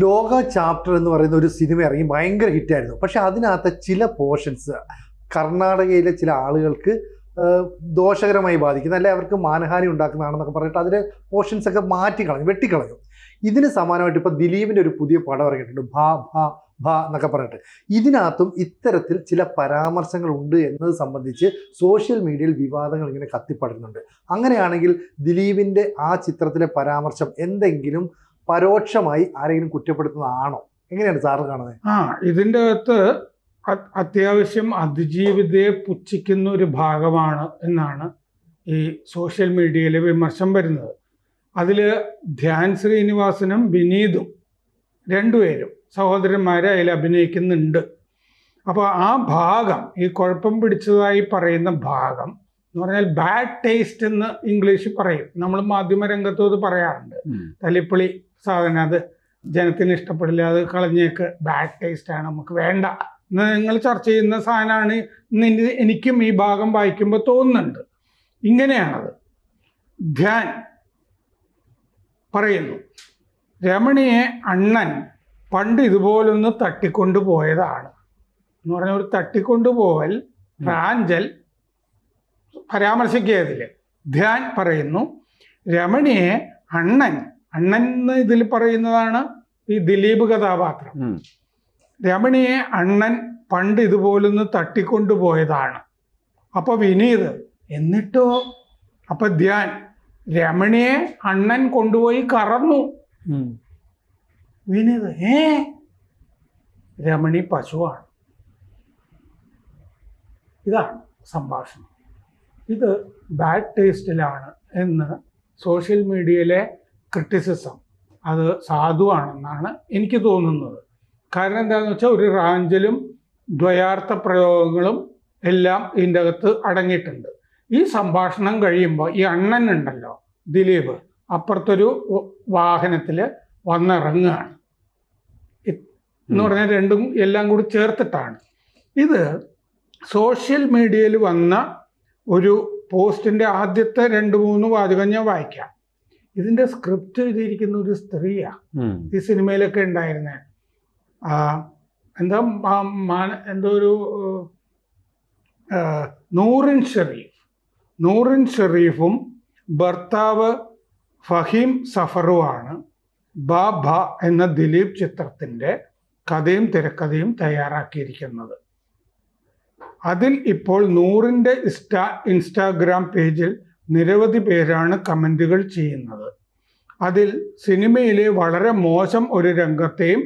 ലോക ചാപ്റ്റർ എന്ന് പറയുന്ന ഒരു സിനിമ ഇറങ്ങി ഭയങ്കര ഹിറ്റായിരുന്നു. പക്ഷെ അതിനകത്ത് ചില പോർഷൻസ് കർണാടകയിലെ ചില ആളുകൾക്ക് ദോഷകരമായി ബാധിക്കുന്ന, അല്ലെ അവർക്ക് മാനഹാനി ഉണ്ടാക്കുന്നതാണെന്നൊക്കെ പറഞ്ഞിട്ട് അതിലെ പോർഷൻസ് ഒക്കെ മാറ്റിക്കളഞ്ഞു, വെട്ടിക്കളഞ്ഞു. ഇതിന് സമാനമായിട്ട് ഇപ്പോൾ ദിലീപിൻ്റെ ഒരു പുതിയ പടം ഇറങ്ങിയിട്ടുണ്ട്, ഭാ ഭാ ഭാ എന്നൊക്കെ പറഞ്ഞിട്ട്. ഇതിനകത്തും ഇത്തരത്തിൽ ചില പരാമർശങ്ങൾ ഉണ്ട് എന്നത് സംബന്ധിച്ച് സോഷ്യൽ മീഡിയയിൽ വിവാദങ്ങൾ ഇങ്ങനെ കത്തിപ്പടരുന്നുണ്ട്. അങ്ങനെയാണെങ്കിൽ ദിലീപിൻ്റെ ആ ചിത്രത്തിലെ പരാമർശം എന്തെങ്കിലും പരോക്ഷമായി ആരെങ്കിലും കുറ്റപ്പെടുത്തുന്നതാണോ? എങ്ങനെയാണ് സാറ് കാണുന്നത്? ഇതിൻ്റെ അകത്ത് അത്യാവശ്യം അതിജീവിതയെ പുച്ഛിക്കുന്ന ഒരു ഭാഗമാണ് എന്നാണ് ഈ സോഷ്യൽ മീഡിയയിലെ വിമർശനം വരുന്നത്. അതിൽ ധ്യാൻ ശ്രീനിവാസനും വിനീതും രണ്ടുപേരും സഹോദരന്മാരെ അതിൽ അഭിനയിക്കുന്നുണ്ട്. അപ്പോൾ ആ ഭാഗം, ഈ കുഴപ്പം പിടിച്ചതായി പറയുന്ന ഭാഗം എന്ന് പറഞ്ഞാൽ ബാഡ് ടേസ്റ്റ് എന്ന് ഇംഗ്ലീഷിൽ പറയും. നമ്മൾ മാധ്യമരംഗത്തും അത് പറയാറുണ്ട്. തലിപ്പൊളി സാധനം, അത് ജനത്തിന് ഇഷ്ടപ്പെടില്ല, അത് കളഞ്ഞേക്ക്, ബാഡ് ടേസ്റ്റാണ്, നമുക്ക് വേണ്ട എന്ന് നിങ്ങൾ ചർച്ച ചെയ്യുന്ന സാധനമാണ്. എനിക്കും ഈ ഭാഗം വായിക്കുമ്പോൾ തോന്നുന്നുണ്ട്. ഇങ്ങനെയാണത്. ധ്യാൻ പറയുന്നു, രമണിയെ അണ്ണൻ പണ്ട് ഇതുപോലൊന്ന് തട്ടിക്കൊണ്ടുപോയതാണ് എന്ന് പറഞ്ഞ ഒരു തട്ടിക്കൊണ്ടുപോവൽ റാഞ്ചൽ പരാമർശിക്കുകയതിൽ. ധ്യാൻ പറയുന്നു, രമണിയെ അണ്ണൻ എന്ന് ഇതിൽ പറയുന്നതാണ് ഈ ദിലീപ് കഥാപാത്രം. രമണിയെ അണ്ണൻ പണ്ട് ഇതുപോലൊന്ന് തട്ടിക്കൊണ്ടുപോയതാണ്. അപ്പോൾ വിനീത്, എന്നിട്ടോ? അപ്പൊ ധ്യാൻ, രമണിയെ അണ്ണൻ കൊണ്ടുപോയി കറന്നു. വിനീത്, രമണി പശുവാണ്. ഇതാണ് സംഭാഷണം. ഇത് ബാഡ് ടേസ്റ്റിലാണ് എന്ന് സോഷ്യൽ മീഡിയയിലെ ക്രിറ്റിസിസം അത് സാധുവാണെന്നാണ് എനിക്ക് തോന്നുന്നത്. കാരണം എന്താണെന്ന് വെച്ചാൽ ഒരു റാഞ്ചലും ദ്വയാർത്ഥ പ്രയോഗങ്ങളും എല്ലാം ഇതിൻ്റെ അകത്ത് അടങ്ങിയിട്ടുണ്ട്. ഈ സംഭാഷണം കഴിയുമ്പോൾ ഈ അണ്ണൻ ഉണ്ടല്ലോ, ദിലീപ്, അപ്പുറത്തൊരു വാഹനത്തിൽ വന്നിറങ്ങുകയാണ് എന്ന് പറഞ്ഞാൽ രണ്ടും എല്ലാം കൂടി ചേർത്തിട്ടാണ്. ഇത് സോഷ്യൽ മീഡിയയിൽ വന്ന ഒരു പോസ്റ്റിൻ്റെ ആദ്യത്തെ 2-3 വാചകം ഞാൻ വായിക്കാം. ഇതിൻ്റെ സ്ക്രിപ്റ്റ് എഴുതിയിരിക്കുന്ന ഒരു സ്ത്രീയാണ്. ഈ സിനിമയിലൊക്കെ ഉണ്ടായിരുന്നേ എന്തോ ഒരു നൂറിൻ ഷെറീഫും ഭർത്താവ് ഫഹീം സഫറുമാണ് ബാബ എന്ന ദിലീപ് ചിത്രത്തിൻ്റെ കഥയും തിരക്കഥയും തയ്യാറാക്കിയിരിക്കുന്നത്. അതിൽ ഇപ്പോൾ നൂറിൻ്റെ ഇൻസ്റ്റാഗ്രാം പേജിൽ നിരവധി പേരാണ് കമൻറ്റുകൾ ചെയ്യുന്നത്. അതിൽ സിനിമയിലെ വളരെ മോശം ഒരു രംഗത്തെയും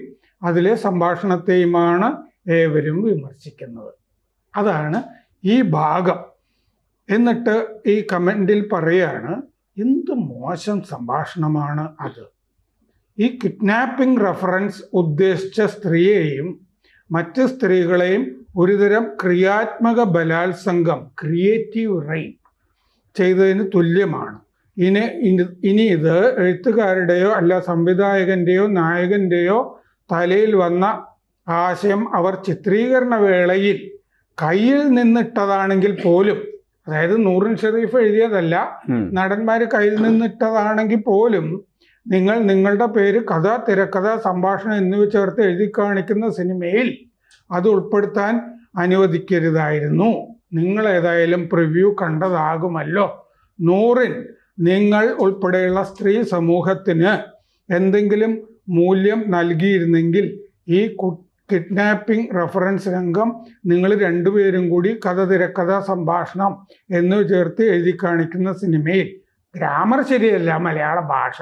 അതിലെ സംഭാഷണത്തെയുമാണ് ഏവരും വിമർശിക്കുന്നത്. അതാണ് ഈ ഭാഗം. എന്നിട്ട് ഈ കമൻറ്റിൽ പറയുകയാണ്, എന്ത് മോശം സംഭാഷണമാണ് അത്. ഈ കിഡ്നാപ്പിംഗ് റെഫറൻസ് ഉദ്ദേശിച്ച സ്ത്രീയെയും മറ്റ് സ്ത്രീകളെയും ഒരുതരം ക്രിയാത്മക ബലാത്സംഗം, ക്രിയേറ്റീവ് റേപ്പ് ചെയ്തതിന് തുല്യമാണ്. ഇനി ഇത് എഴുത്തുകാരുടെയോ അല്ല സംവിധായകൻ്റെയോ നായകൻ്റെയോ തലയിൽ വന്ന ആശയം അവർ ചിത്രീകരണ വേളയിൽ കയ്യിൽ നിന്നിട്ടതാണെങ്കിൽ പോലും, അതായത് നൂറിൻ ഷെറീഫ് എഴുതിയതല്ല, നടന്മാർ കയ്യിൽ നിന്നിട്ടതാണെങ്കിൽ പോലും നിങ്ങൾ നിങ്ങളുടെ പേര്, കഥ, തിരക്കഥ, സംഭാഷണം എന്നിവ ചേർത്ത് എഴുതി കാണിക്കുന്ന സിനിമയിൽ അത് ഉൾപ്പെടുത്താൻ അനുവദിക്കരുതായിരുന്നു. നിങ്ങൾ ഏതായാലും പ്രിവ്യൂ കണ്ടതാകുമല്ലോ. നൂറിൻ, നിങ്ങൾ ഉൾപ്പെടെയുള്ള സ്ത്രീ സമൂഹത്തിന് എന്തെങ്കിലും മൂല്യം നൽകിയിരുന്നെങ്കിൽ ഈ കിഡ്നാപ്പിംഗ് റെഫറൻസ് രംഗം നിങ്ങൾ രണ്ടുപേരും കൂടി കഥ, തിരക്കഥ, സംഭാഷണം എന്നിവ ചേർത്ത് എഴുതി കാണിക്കുന്ന സിനിമയിൽ, ഗ്രാമർ ശരിയല്ല മലയാള ഭാഷ,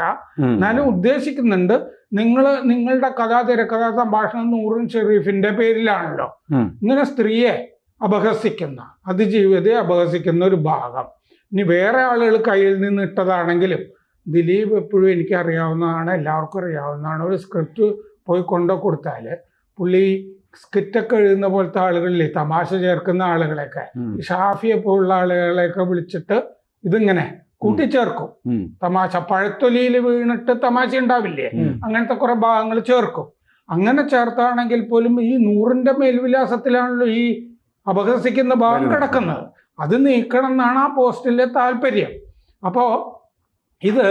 എന്നാലും ഉദ്ദേശിക്കുന്നുണ്ട്, നിങ്ങളുടെ കഥ, തിരക്കഥ, സംഭാഷണം നൂറിൻ ഷെറീഫിന്റെ പേരിലാണല്ലോ. ഇങ്ങനെ സ്ത്രീയെ അപഹസിക്കുന്ന, അതിജീവിതയെ അപഹസിക്കുന്ന ഒരു ഭാഗം ഇനി വേറെ ആളുകൾ കയ്യിൽ നിന്ന് ഇട്ടതാണെങ്കിലും, ദിലീപ് എപ്പോഴും എനിക്കറിയാവുന്നതാണ്, എല്ലാവർക്കും അറിയാവുന്നതാണ്. ഒരു സ്ക്രിപ്റ്റ് പോയി കൊടുത്താൽ പുള്ളി സ്കിറ്റൊക്കെ എഴുതുന്ന പോലത്തെ ആളുകളിലെ തമാശ ചേർക്കുന്ന ആളുകളെയൊക്കെ, ഷാഫിയെ പോലുള്ള ആളുകളെയൊക്കെ വിളിച്ചിട്ട് ഇതിങ്ങനെ കൂട്ടിച്ചേർക്കും. തമാശ പഴത്തൊലിയിൽ വീണിട്ട് തമാശ ഉണ്ടാവില്ലേ, അങ്ങനത്തെ കുറെ ഭാഗങ്ങൾ ചേർക്കും. അങ്ങനെ ചേർത്താണെങ്കിൽ പോലും ഈ നൂറിന്റെ മേൽവിലാസത്തിലാണല്ലോ ഈ അപഹസിക്കുന്ന ഭാഗം കിടക്കുന്നത്. അത് നീക്കണം എന്നാണ് ആ പോസ്റ്റിലെ താല്പര്യം. അപ്പോൾ ഇത്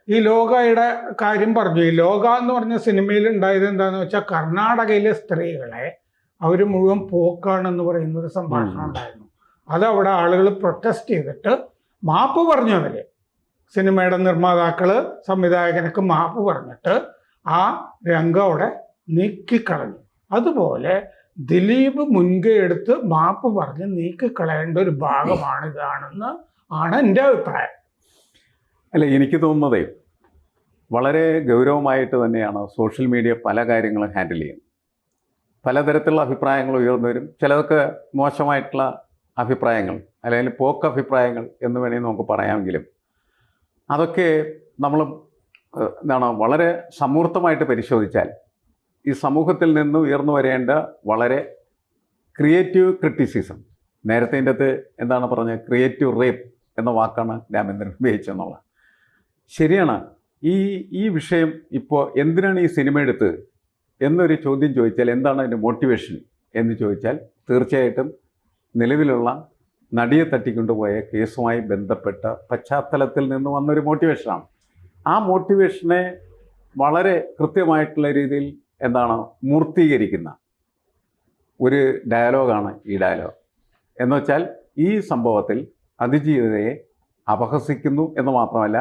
ഈ ലോകയുടെ കാര്യം പറഞ്ഞു. ഈ ലോക എന്ന് പറഞ്ഞ സിനിമയിൽ ഉണ്ടായത് എന്താണെന്ന് വെച്ചാൽ കർണാടകയിലെ സ്ത്രീകളെ അവർ മുഴുവൻ പോക്കാണെന്ന് പറയുന്ന ഒരു സംഭാഷണം ഉണ്ടായിരുന്നു. അതവിടെ ആളുകൾ പ്രൊട്ടസ്റ്റ് ചെയ്തിട്ട് മാപ്പ് പറഞ്ഞു. അവര് സിനിമയുടെ നിർമ്മാതാക്കള് സംവിധായകനൊക്കെ മാപ്പ് പറഞ്ഞിട്ട് ആ രംഗം അവിടെ നീക്കിക്കളഞ്ഞു. അതുപോലെ ദിലീപ് മുൻകൈ എടുത്ത് മാപ്പ് പറഞ്ഞ് നീക്കിക്കളയേണ്ട ഒരു ഭാഗമാണ് ഇതാണെന്ന് ആണ് എൻ്റെ അഭിപ്രായം. അല്ല, എനിക്ക് തോന്നുന്നതേ വളരെ ഗൗരവമായിട്ട് തന്നെയാണ് സോഷ്യൽ മീഡിയ പല കാര്യങ്ങളും ഹാൻഡിൽ ചെയ്യുന്നത്. പലതരത്തിലുള്ള അഭിപ്രായങ്ങൾ ഉയർന്നു വരും. ചിലതൊക്കെ മോശമായിട്ടുള്ള അഭിപ്രായങ്ങൾ അല്ലെങ്കിൽ പോക്ക് അഭിപ്രായങ്ങൾ എന്ന് വേണമെങ്കിൽ നമുക്ക് പറയാമെങ്കിലും അതൊക്കെ നമ്മൾ വളരെ സമൂർത്തമായിട്ട് പരിശോധിച്ചാൽ ഈ സമൂഹത്തിൽ നിന്ന് ഉയർന്നു വരേണ്ട വളരെ ക്രിയേറ്റീവ് ക്രിറ്റിസിസം, നേരത്തെ ഇതിൻ്റെ അകത്ത് എന്താണ് പറഞ്ഞത്, ക്രിയേറ്റീവ് റേപ്പ് എന്ന വാക്കാണ് രാമേന്ദ്രൻ ഉപയോഗിച്ചതെന്നുള്ളത് ശരിയാണ്. ഈ വിഷയം ഇപ്പോൾ എന്തിനാണ് ഈ സിനിമ എടുത്തത് എന്നൊരു ചോദ്യം ചോദിച്ചാൽ എന്താണ് അതിൻ്റെ മോട്ടിവേഷൻ എന്ന് ചോദിച്ചാൽ തീർച്ചയായിട്ടും നിലവിലുള്ള നടിയെ തട്ടിക്കൊണ്ടുപോയ കേസുമായി ബന്ധപ്പെട്ട പശ്ചാത്തലത്തിൽ നിന്ന് വന്നൊരു മോട്ടിവേഷനാണ്. ആ മോട്ടിവേഷനെ വളരെ കൃത്യമായിട്ടുള്ള രീതിയിൽ മൂർത്തീകരിക്കുന്ന ഒരു ഡയലോഗാണ് ഈ ഡയലോഗ്. എന്നുവെച്ചാൽ ഈ സംഭവത്തിൽ അതിജീവിതയെ അപഹസിക്കുന്നു എന്ന് മാത്രമല്ല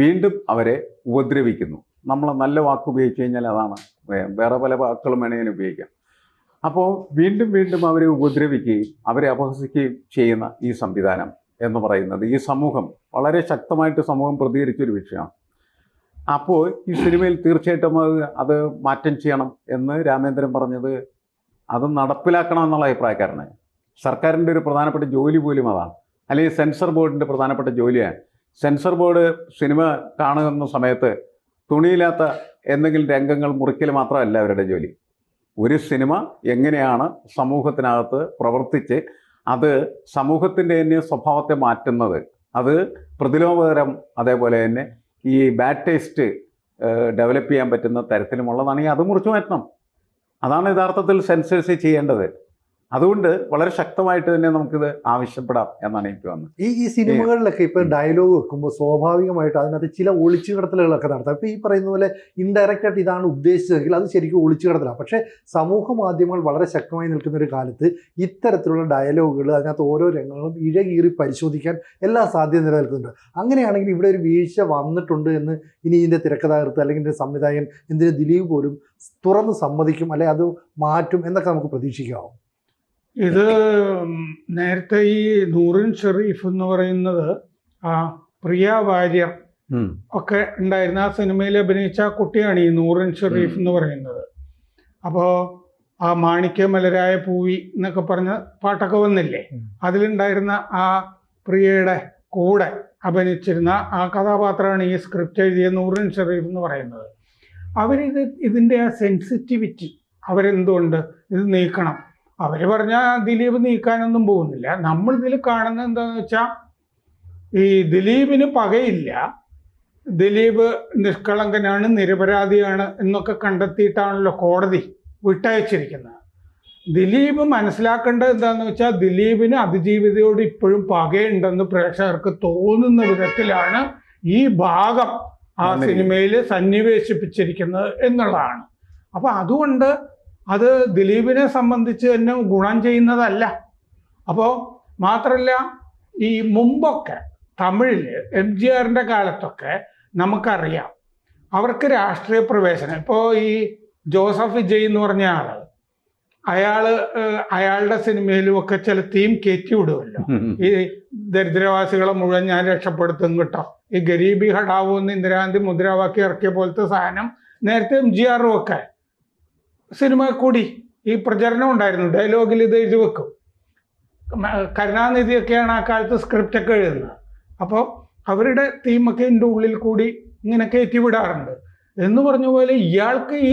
വീണ്ടും അവരെ ഉപദ്രവിക്കുന്നു. നമ്മൾ നല്ല വാക്ക് ഉപയോഗിച്ച് കഴിഞ്ഞാൽ അതാണ്, വേറെ പല വാക്കുകളും വേണമെങ്കിൽ ഉപയോഗിക്കാം. അപ്പോൾ വീണ്ടും വീണ്ടും അവരെ ഉപദ്രവിക്കുകയും അവരെ അപഹസിക്കുകയും ചെയ്യുന്ന ഈ സംവിധാനം എന്ന് പറയുന്നത് ഈ സമൂഹം വളരെ ശക്തമായിട്ട് സമൂഹം പ്രതികരിച്ചൊരു വിഷയമാണ്. അപ്പോൾ ഈ സിനിമയിൽ തീർച്ചയായിട്ടും അത് മാറ്റം ചെയ്യണം എന്ന് രാമേന്ദ്രൻ പറഞ്ഞത് അത് നടപ്പിലാക്കണം എന്നുള്ള അഭിപ്രായക്കാരനാണ്. സർക്കാരിൻ്റെ ഒരു പ്രധാനപ്പെട്ട ജോലി പോലും അതാണ്, അല്ലെങ്കിൽ സെൻസർ ബോർഡിൻ്റെ പ്രധാനപ്പെട്ട ജോലിയാണ്. സെൻസർ ബോർഡ് സിനിമ കാണുന്ന സമയത്ത് തുണിയില്ലാത്ത എന്തെങ്കിലും രംഗങ്ങൾ മുറിക്കൽ മാത്രമല്ല അവരുടെ ജോലി. ഒരു സിനിമ എങ്ങനെയാണ് സമൂഹത്തിനകത്ത് പ്രവർത്തിച്ച് അത് സമൂഹത്തിൻ്റെ തന്നെ സ്വഭാവത്തെ മാറ്റുന്നത്, അത് പ്രതിലോമകരം, അതേപോലെ തന്നെ ഈ ബാഡ് ടേസ്റ്റ് ഡെവലപ്പ് ചെയ്യാൻ പറ്റുന്ന തരത്തിലുമുള്ളതാണെങ്കിൽ അത് മുറിച്ചു മാറ്റണം. അതാണ് യഥാർത്ഥത്തിൽ സെൻസേഴ്സ് ചെയ്യേണ്ടത്. അതുകൊണ്ട് വളരെ ശക്തമായിട്ട് തന്നെ നമുക്കിത് ആവശ്യപ്പെടാം എന്നാണ് എനിക്ക് വന്നത്. ഈ സിനിമകളിലൊക്കെ ഇപ്പോൾ ഡയലോഗ് വെക്കുമ്പോൾ സ്വാഭാവികമായിട്ട് അതിനകത്ത് ചില ഒളിച്ചു കിടത്തലുകളൊക്കെ നടത്താം. ഇപ്പോൾ ഈ പറയുന്ന പോലെ ഇൻഡയറക്റ്റ് ആയിട്ട് ഇതാണ് ഉദ്ദേശിച്ചതെങ്കിൽ അത് ശരിക്കും ഒളിച്ചു കിടത്തലാണ്. പക്ഷേ സമൂഹ മാധ്യമങ്ങൾ വളരെ ശക്തമായി നിൽക്കുന്ന ഒരു കാലത്ത് ഇത്തരത്തിലുള്ള ഡയലോഗുകൾ, അതിനകത്ത് ഓരോ രംഗങ്ങളും ഇഴകീറി പരിശോധിക്കാൻ എല്ലാ സാധ്യത നിലനിൽക്കുന്നുണ്ട്. അങ്ങനെയാണെങ്കിൽ ഇവിടെ ഒരു വീഴ്ച വന്നിട്ടുണ്ട് എന്ന് ഇനി ഇതിൻ്റെ തിരക്കഥാകൃത്ത് അല്ലെങ്കിൽ ഇതിൻ്റെ സംവിധായകൻ, എന്തിന് ദിലീപ് പോലും തുറന്ന് സമ്മതിക്കും, അല്ലെങ്കിൽ അത് മാറ്റും എന്നൊക്കെ നമുക്ക് പ്രതീക്ഷിക്കാമോ? ഇത് നേരത്തെ ഈ നൂറിൻ ഷെറീഫ് എന്ന് പറയുന്നത് പ്രിയ വാര്യർ ഒക്കെ ഉണ്ടായിരുന്ന ആ സിനിമയിൽ അഭിനയിച്ച ആ കുട്ടിയാണ് ഈ നൂറിൻ ഷെറീഫ് എന്ന് പറയുന്നത്. അപ്പോൾ ആ മാണിക്യ മലരായ പൂവി എന്നൊക്കെ പറഞ്ഞ പാട്ടൊക്കെ വന്നില്ലേ, അതിലുണ്ടായിരുന്ന ആ പ്രിയയുടെ കൂടെ അഭിനയിച്ചിരുന്ന ആ കഥാപാത്രമാണ് ഈ സ്ക്രിപ്റ്റ് എഴുതിയ നൂറിൻ ഷെറീഫ് എന്ന് പറയുന്നത്. ഇതിൻ്റെ ആ സെൻസിറ്റിവിറ്റി അവരെന്തുകൊണ്ട് ഇത് നീക്കണം, അവർ പറഞ്ഞാൽ ദിലീപ് നീക്കാനൊന്നും പോകുന്നില്ല. നമ്മളിതിൽ കാണുന്നത് എന്താണെന്ന് വെച്ചാൽ ഈ ദിലീപിന് പകയില്ല, ദിലീപ് നിഷ്കളങ്കനാണ്, നിരപരാധിയാണ് എന്നൊക്കെ കണ്ടെത്തിയിട്ടാണല്ലോ കോടതി വിട്ടയച്ചിരിക്കുന്നത്. ദിലീപ് മനസ്സിലാക്കേണ്ടത് എന്താണെന്ന് വെച്ചാൽ ദിലീപിന് അതിജീവിതയോട് ഇപ്പോഴും പകയുണ്ടെന്ന് പ്രേക്ഷകർക്ക് തോന്നുന്ന വിധത്തിലാണ് ഈ ഭാഗം ആ സിനിമയിൽ സന്നിവേശിപ്പിച്ചിരിക്കുന്നത് എന്നുള്ളതാണ്. അപ്പം അതുകൊണ്ട് അത് ദിലീപിനെ സംബന്ധിച്ച് തന്നെ ഗുണം ചെയ്യുന്നതല്ല. അപ്പോൾ മാത്രമല്ല, ഈ മുമ്പൊക്കെ തമിഴിൽ MGRൻ്റെ കാലത്തൊക്കെ നമുക്കറിയാം അവർക്ക് രാഷ്ട്രീയ പ്രവേശനം, ഇപ്പോൾ ഈ ജോസഫ് വിജയ് എന്ന് പറഞ്ഞ അയാളുടെ സിനിമയിലുമൊക്കെ ചില തീം കയറ്റി വിടുമല്ലോ, ഈ ദരിദ്രവാസികളെ മുഴുവൻ ഞാൻ രക്ഷപ്പെടുത്തും കേട്ടോ, ഈ ഗരീബി ഹടാവോ എന്ന് ഇന്ദിരാഗാന്ധി മുദ്രാവാക്യം ഇറക്കിയ പോലത്തെ സാധനം നേരത്തെ MGRും ഒക്കെ സിനിമ കൂടി ഈ പ്രചരണം ഉണ്ടായിരുന്നു. ഡയലോഗിൽ ഇത് എഴുതി വെക്കും. കരുണാനിധിയൊക്കെയാണ് ആ കാലത്ത് സ്ക്രിപ്റ്റൊക്കെ എഴുതുന്നത്. അപ്പോൾ അവരുടെ തീമൊക്കെ ഇതിൻ്റെ ഉള്ളിൽ കൂടി ഇങ്ങനെ കയറ്റി വിടാറുണ്ട്. എന്ന് പറഞ്ഞ പോലെ ഇയാൾക്ക് ഈ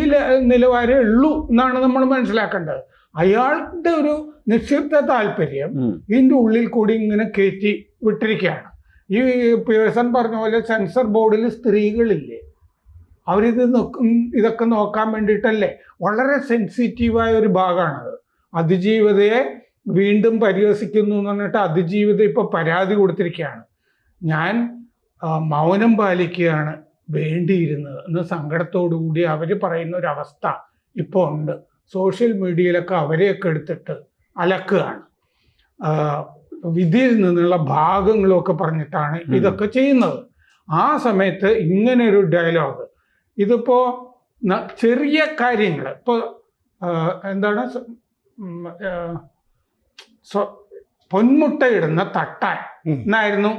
നിലവാരമേ ഉള്ളൂ എന്നാണ് നമ്മൾ മനസ്സിലാക്കേണ്ടത്. അയാളുടെ ഒരു നിക്ഷിപ്ത താല്പര്യം ഇതിൻ്റെ ഉള്ളിൽ കൂടി ഇങ്ങനെ കയറ്റി വിട്ടിരിക്കുകയാണ്. ഈ പേഴ്സൺ പറഞ്ഞ പോലെ സെൻസർ ബോർഡിൽ സ്ത്രീകളില്ലേ, ഇതൊക്കെ നോക്കാൻ വേണ്ടിയിട്ടല്ലേ. വളരെ സെൻസിറ്റീവായ ഒരു ഭാഗമാണത്. അതിജീവിതയെ വീണ്ടും പരിഹസിക്കുന്നു എന്ന് പറഞ്ഞിട്ട് അതിജീവിത ഇപ്പോൾ പരാതി കൊടുത്തിരിക്കുകയാണ്. ഞാൻ മൗനം പാലിക്കുകയാണ് വേണ്ടിയിരുന്നത് എന്ന് സങ്കടത്തോടു കൂടി അവർ പറയുന്ന ഒരു അവസ്ഥ ഇപ്പോൾ ഉണ്ട്. സോഷ്യൽ മീഡിയയിലൊക്കെ അവരെയൊക്കെ എടുത്തിട്ട് അലക്കുകയാണ്. വിധിയിൽ നിന്നുള്ള ഭാഗങ്ങളൊക്കെ പറഞ്ഞിട്ടാണ് ഇതൊക്കെ ചെയ്യുന്നത്. ആ സമയത്ത് ഇങ്ങനെ ഒരു ഡയലോഗ്, ഇതിപ്പോ ചെറിയ കാര്യങ്ങൾ, ഇപ്പോൾ എന്താണ് പൊന്മുട്ടയിടുന്ന തട്ടാൻ എന്നായിരുന്നു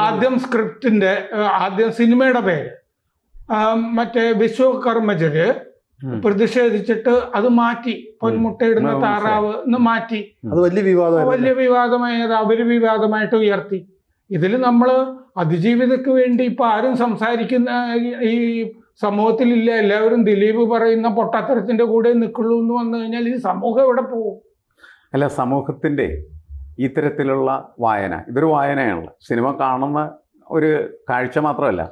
ആദ്യം സ്ക്രിപ്റ്റിന്റെ ആദ്യം സിനിമയുടെ പേര്. മറ്റേ വിശ്വകർമ്മജര് പ്രതിഷേധിച്ചിട്ട് അത് മാറ്റി, പൊന്മുട്ടയിടുന്ന താറാവ് എന്ന് മാറ്റി. അത് വലിയ വിവാദമായത് അവര് വിവാദമായിട്ട് ഉയർത്തി. ഇതിൽ നമ്മൾ അതിജീവിതയ്ക്ക് വേണ്ടി ഇപ്പൊ ആരും സംസാരിക്കുന്ന ഈ സമൂഹത്തിലില്ല. എല്ലാവരും ദിലീപ് പറയുന്ന പൊട്ടത്തരത്തിന്റെ കൂടെ നിൽക്കുള്ളൂ എന്ന് വന്നു കഴിഞ്ഞാൽ ഈ സമൂഹം എവിടെ പോകും? അല്ല, സമൂഹത്തിൻ്റെ ഇത്തരത്തിലുള്ള വായന, ഇതൊരു വായനയാണല്ലോ. സിനിമ കാണുന്ന ഒരു കാഴ്ച മാത്രമല്ല,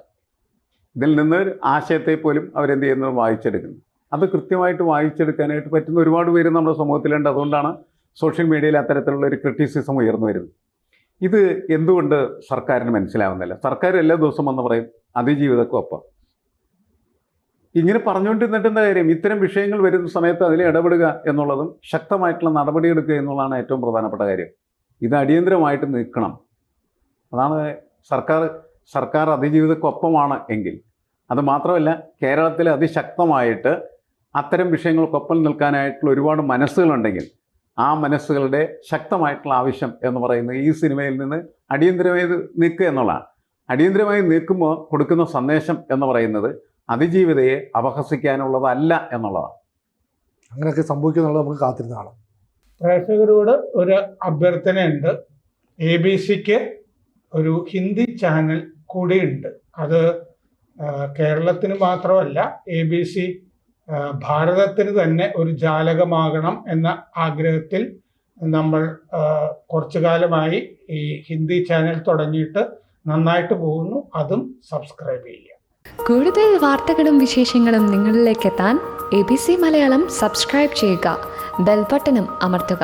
ഇതിൽ നിന്ന് ആശയത്തെ പോലും അവരെന്ത് ചെയ്യുന്നത് വായിച്ചെടുക്കുന്നു. അത് കൃത്യമായിട്ട് വായിച്ചെടുക്കാനായിട്ട് പറ്റുന്ന ഒരുപാട് പേര് നമ്മുടെ സമൂഹത്തിലുണ്ട്. അതുകൊണ്ടാണ് സോഷ്യൽ മീഡിയയിൽ അത്തരത്തിലുള്ള ഒരു ക്രിറ്റിസിസം ഉയർന്നു വരുന്നത്. ഇത് എന്തുകൊണ്ട് സർക്കാരിന് മനസ്സിലാവുന്നില്ല? സർക്കാർ എല്ലാ ദിവസവും വന്ന് പറയും അതിജീവിതക്കൊപ്പം. ഇങ്ങനെ പറഞ്ഞുകൊണ്ടിരുന്നിട്ട് എന്താ കാര്യം? ഇത്തരം വിഷയങ്ങൾ വരുന്ന സമയത്ത് അതിൽ ഇടപെടുക എന്നുള്ളതും ശക്തമായിട്ടുള്ള നടപടിയെടുക്കുക എന്നുള്ളതാണ് ഏറ്റവും പ്രധാനപ്പെട്ട കാര്യം. ഇത് അടിയന്തരമായിട്ട് നിൽക്കണം. അതാണ് സർക്കാർ അതിജീവിതക്കൊപ്പമാണ് എങ്കിൽ. അത് മാത്രമല്ല, കേരളത്തിൽ അതിശക്തമായിട്ട് അത്തരം വിഷയങ്ങൾക്കൊപ്പം നിൽക്കാനായിട്ടുള്ള ഒരുപാട് മനസ്സുകളുണ്ടെങ്കിൽ ആ മനസ്സുകളുടെ ശക്തമായിട്ടുള്ള ആവശ്യം എന്ന് പറയുന്നത് ഈ സിനിമയിൽ നിന്ന് അടിയന്തരമായി നിൽക്കുക എന്നുള്ളതാണ്. അടിയന്തരമായി നിൽക്കുമ്പോൾ കൊടുക്കുന്ന സന്ദേശം എന്ന് പറയുന്നത് അതിജീവിതയെ അപഹസിക്കാനുള്ളതല്ല എന്നുള്ളതാണ്. അങ്ങനെയൊക്കെ സംഭവിക്കുന്നുള്ളത് നമുക്ക് കാത്തിരുന്നതാണ്. പ്രേക്ഷകരോട് ഒരു അഭ്യർത്ഥനയുണ്ട്. ABC-ക്ക് ഒരു ഹിന്ദി ചാനൽ കൂടിയുണ്ട്. അത് കേരളത്തിന് മാത്രമല്ല, ABC ഭാരതത്തിന് തന്നെ ഒരു ജാലകമാകണം എന്ന ആഗ്രഹത്തിൽ നമ്മൾ കുറച്ചു കാലമായി ഈ ഹിന്ദി ചാനൽ തുടങ്ങിയിട്ട് നന്നായിട്ട് പോകുന്നു. അതും സബ്സ്ക്രൈബ് ചെയ്യുക. കൂടുതൽ വാർത്തകളും വിശേഷങ്ങളും നിങ്ങളിലേക്ക് എത്താൻ ABC മലയാളം സബ്സ്ക്രൈബ് ചെയ്യുക, ബെൽബട്ടനും അമർത്തുക.